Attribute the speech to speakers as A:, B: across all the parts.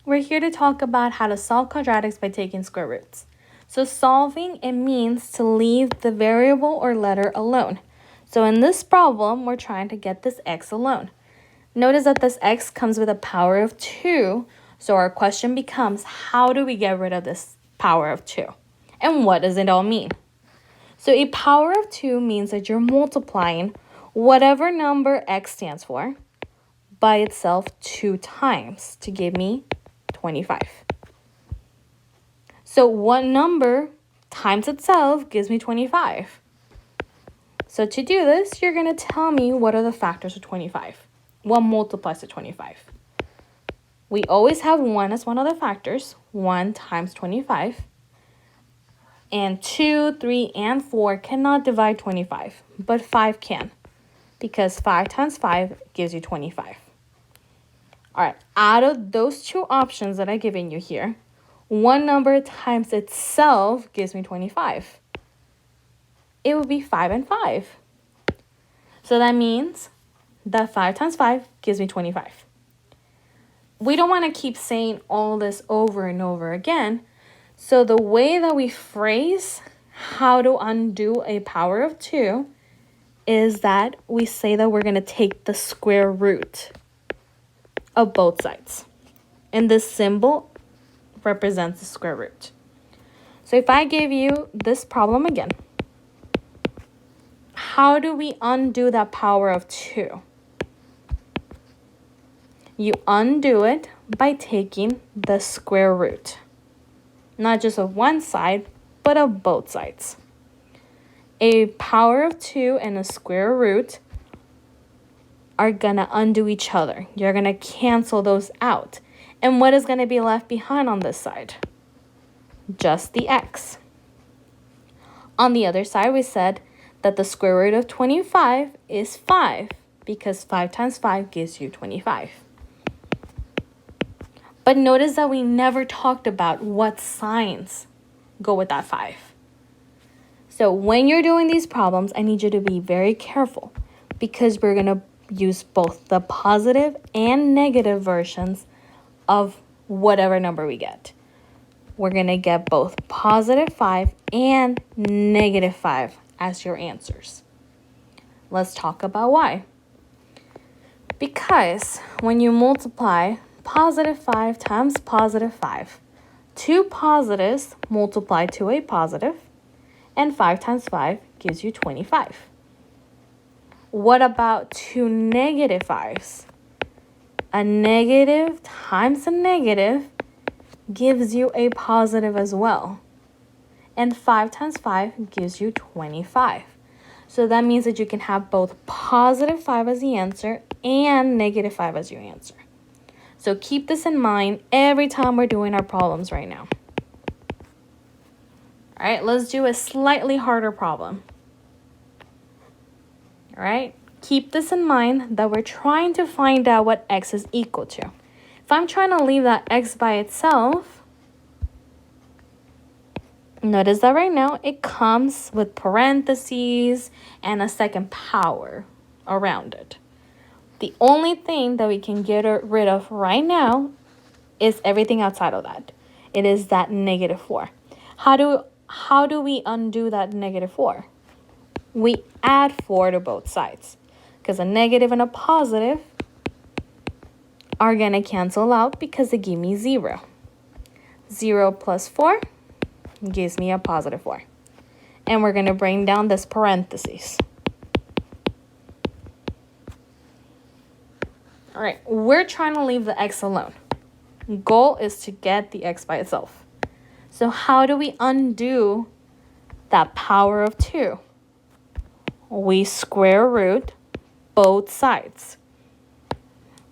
A: we're here to talk about how to solve quadratics by taking square roots. So solving, it means to leave the variable or letter alone. So in this problem, we're trying to get this x alone. Notice that this x comes with a power of 2. So our question becomes, how do we get rid of this power of 2? And what does it all mean? So a power of 2 means that you're multiplying whatever number x stands for by itself 2 times to give me 25. So one number times itself gives me 25. So to do this, you're going to tell me what are the factors of 25. What multiplies to 25? We always have 1 as one of the factors. 1 times 25. And 2, 3, and 4 cannot divide 25. But 5 can. Because 5 times 5 gives you 25. All right, out of those two options that I've given you here, one number times itself gives me 25. It would be 5 and 5. So that means that 5 times 5 gives me 25. We don't want to keep saying all this over and over again. So the way that we phrase how to undo a power of 2 is that we say that we're going to take the square root of both sides. And this symbol represents the square root. So if I give you this problem again, how do we undo that power of 2? You undo it by taking the square root. Not just of one side, but of both sides. A power of 2 and a square root are going to undo each other. You're going to cancel those out. And what is going to be left behind on this side? Just the x. On the other side, we said that the square root of 25 is 5 because 5 times 5 gives you 25. But notice that we never talked about what signs go with that 5. So when you're doing these problems, I need you to be very careful because we're going to use both the positive and negative versions of whatever number we get. We're going to get both positive 5 and negative 5 as your answers. Let's talk about why. Because when you multiply positive 5 times positive 5, two positives multiply to a positive, and 5 times 5 gives you 25. What about two negative 5s? A negative times a negative gives you a positive as well. And 5 times 5 gives you 25. So that means that you can have both positive 5 as the answer and negative 5 as your answer. So keep this in mind every time we're doing our problems right now. All right, let's do a slightly harder problem. All right, keep this in mind that we're trying to find out what x is equal to. If I'm trying to leave that x by itself, notice that right now it comes with parentheses and a second power around it. The only thing that we can get rid of right now is everything outside of that. It is that negative 4. How do we undo that negative 4? We add 4 to both sides because a negative and a positive are going to cancel out because they give me 0. 0 plus 4 gives me a positive 4. And we're going to bring down this parentheses. All right, we're trying to leave the x alone. Goal is to get the x by itself. So how do we undo that power of 2? We square root both sides.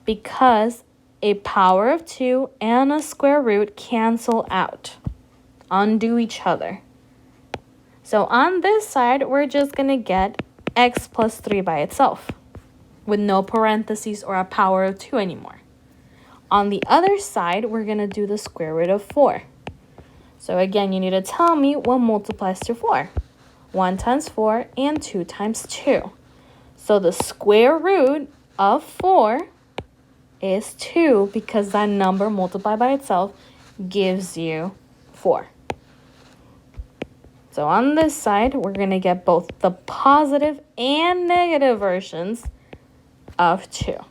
A: Because a power of 2 and a square root cancel out, undo each other. So on this side, we're just going to get x plus 3 by itself with no parentheses or a power of 2 anymore. On the other side, we're going to do the square root of 4. So again, you need to tell me what multiplies to 4. 1 times 4 and 2 times 2. So the square root of 4 is 2 because that number multiplied by itself gives you 4. So on this side, we're going to get both the positive and negative versions of 2. All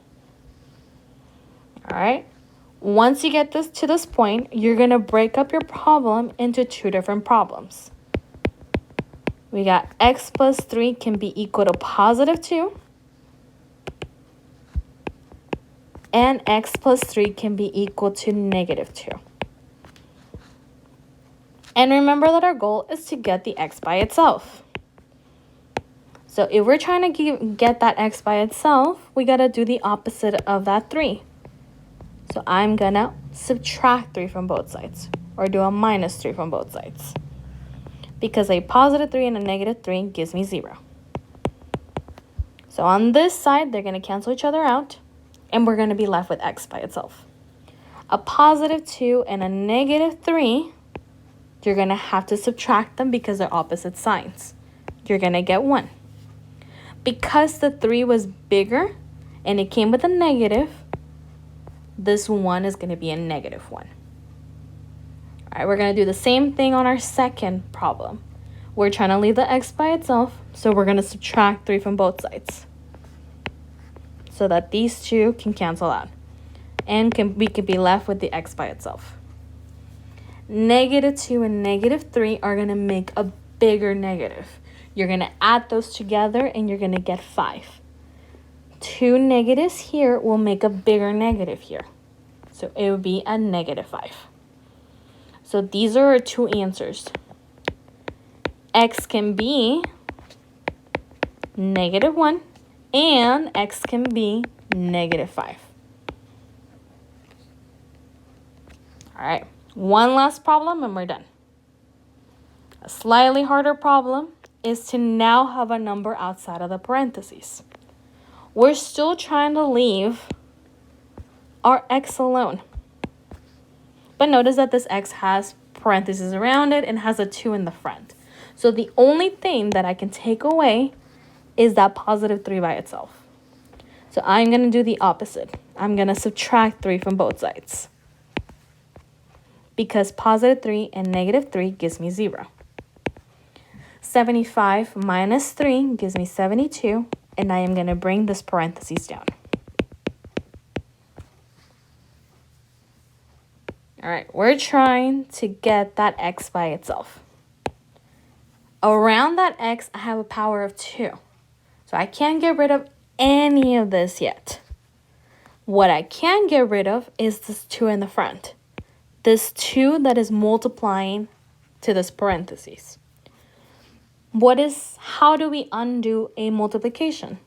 A: right. Once you get this to this point, you're going to break up your problem into 2 different problems. We got x plus 3 can be equal to positive 2. And x plus 3 can be equal to negative 2. And remember that our goal is to get the x by itself. So if we're trying to get that x by itself, we got to do the opposite of that 3. So I'm going to subtract 3 from both sides, or do a minus 3 from both sides. Because a positive 3 and a negative 3 gives me 0. So on this side, they're going to cancel each other out, and we're going to be left with x by itself. A positive 2 and a negative 3, you're going to have to subtract them because they're opposite signs. You're going to get 1. Because the 3 was bigger and it came with a negative, this 1 is going to be a negative 1. All right, we're going to do the same thing on our second problem. We're trying to leave the x by itself, so we're going to subtract 3 from both sides so that these 2 can cancel out. And we can be left with the x by itself. Negative 2 and negative 3 are going to make a bigger negative. You're going to add those together and you're going to get 5. 2 negatives here will make a bigger negative here. So it would be a negative 5. So these are our 2 answers. X can be negative 1 and x can be negative 5. All right. One last problem and we're done. A slightly harder problem is to now have a number outside of the parentheses. We're still trying to leave our x alone. But notice that this x has parentheses around it and has a 2 in the front. So the only thing that I can take away is that positive 3 by itself. So I'm going to do the opposite. I'm going to subtract 3 from both sides. Because positive 3 and negative 3 gives me 0. 75 minus 3 gives me 72, and I am going to bring this parentheses down. All right, we're trying to get that x by itself. Around that x, I have a power of 2. So I can't get rid of any of this yet. What I can get rid of is this 2 in the front. This 2 that is multiplying to this parentheses. How do we undo a multiplication?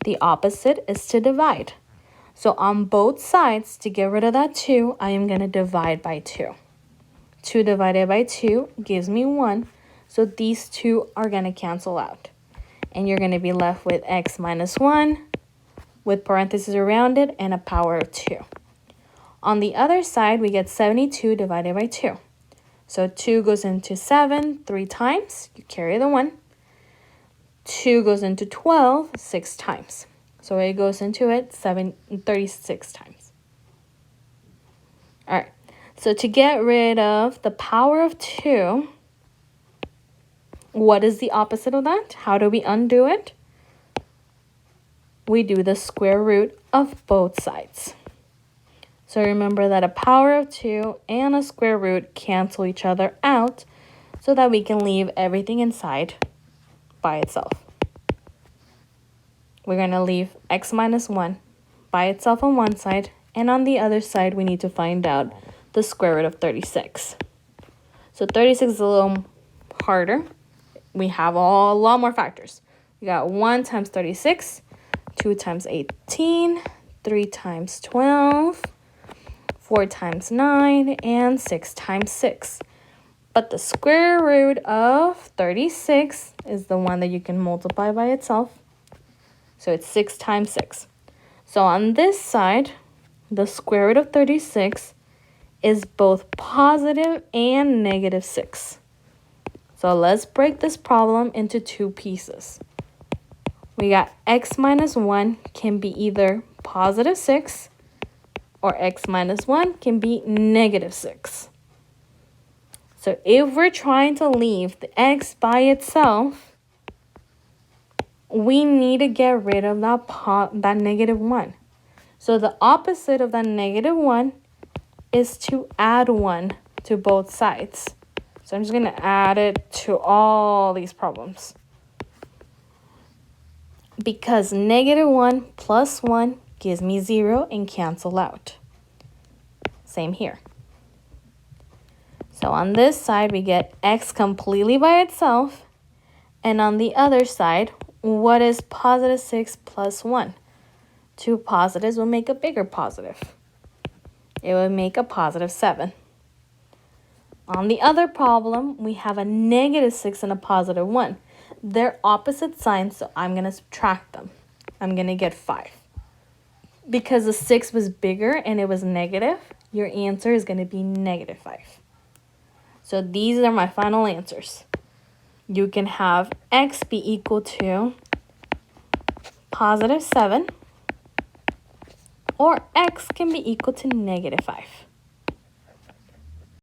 A: The opposite is to divide. So on both sides, to get rid of that 2, I am going to divide by 2. 2 divided by 2 gives me 1. So these 2 are going to cancel out. And you're going to be left with x minus 1 with parentheses around it and a power of 2. On the other side, we get 72 divided by 2. So 2 goes into 7 3 times. You carry the 1. 2 goes into 12 6 times. So it goes into it 36 times. All right. So to get rid of the power of 2, what is the opposite of that? How do we undo it? We do the square root of both sides. So remember that a power of 2 and a square root cancel each other out so that we can leave everything inside by itself. We're going to leave x minus 1 by itself on one side, and on the other side we need to find out the square root of 36. So 36 is a little harder. We have a lot more factors. We got 1 times 36, 2 times 18, 3 times 12, 4 times 9, and 6 times 6. But the square root of 36 is the one that you can multiply by itself. So it's 6 times 6. So on this side, the square root of 36 is both positive and negative 6. So let's break this problem into 2 pieces. We got x minus 1 can be either positive 6, or x minus 1 can be negative 6. So if we're trying to leave the x by itself, we need to get rid of that negative 1. So the opposite of that negative 1 is to add 1 to both sides. So I'm just going to add it to all these problems. Because negative 1 plus 1 gives me 0 and cancel out. Same here. So on this side, we get x completely by itself. And on the other side, what is positive 6 plus 1? Two positives will make a bigger positive. It would make a positive 7. On the other problem, we have a negative 6 and a positive 1. They're opposite signs, so I'm going to subtract them. I'm going to get 5. Because the 6 was bigger and it was negative, your answer is going to be negative 5. So these are my final answers. You can have x be equal to positive 7, or x can be equal to negative 5.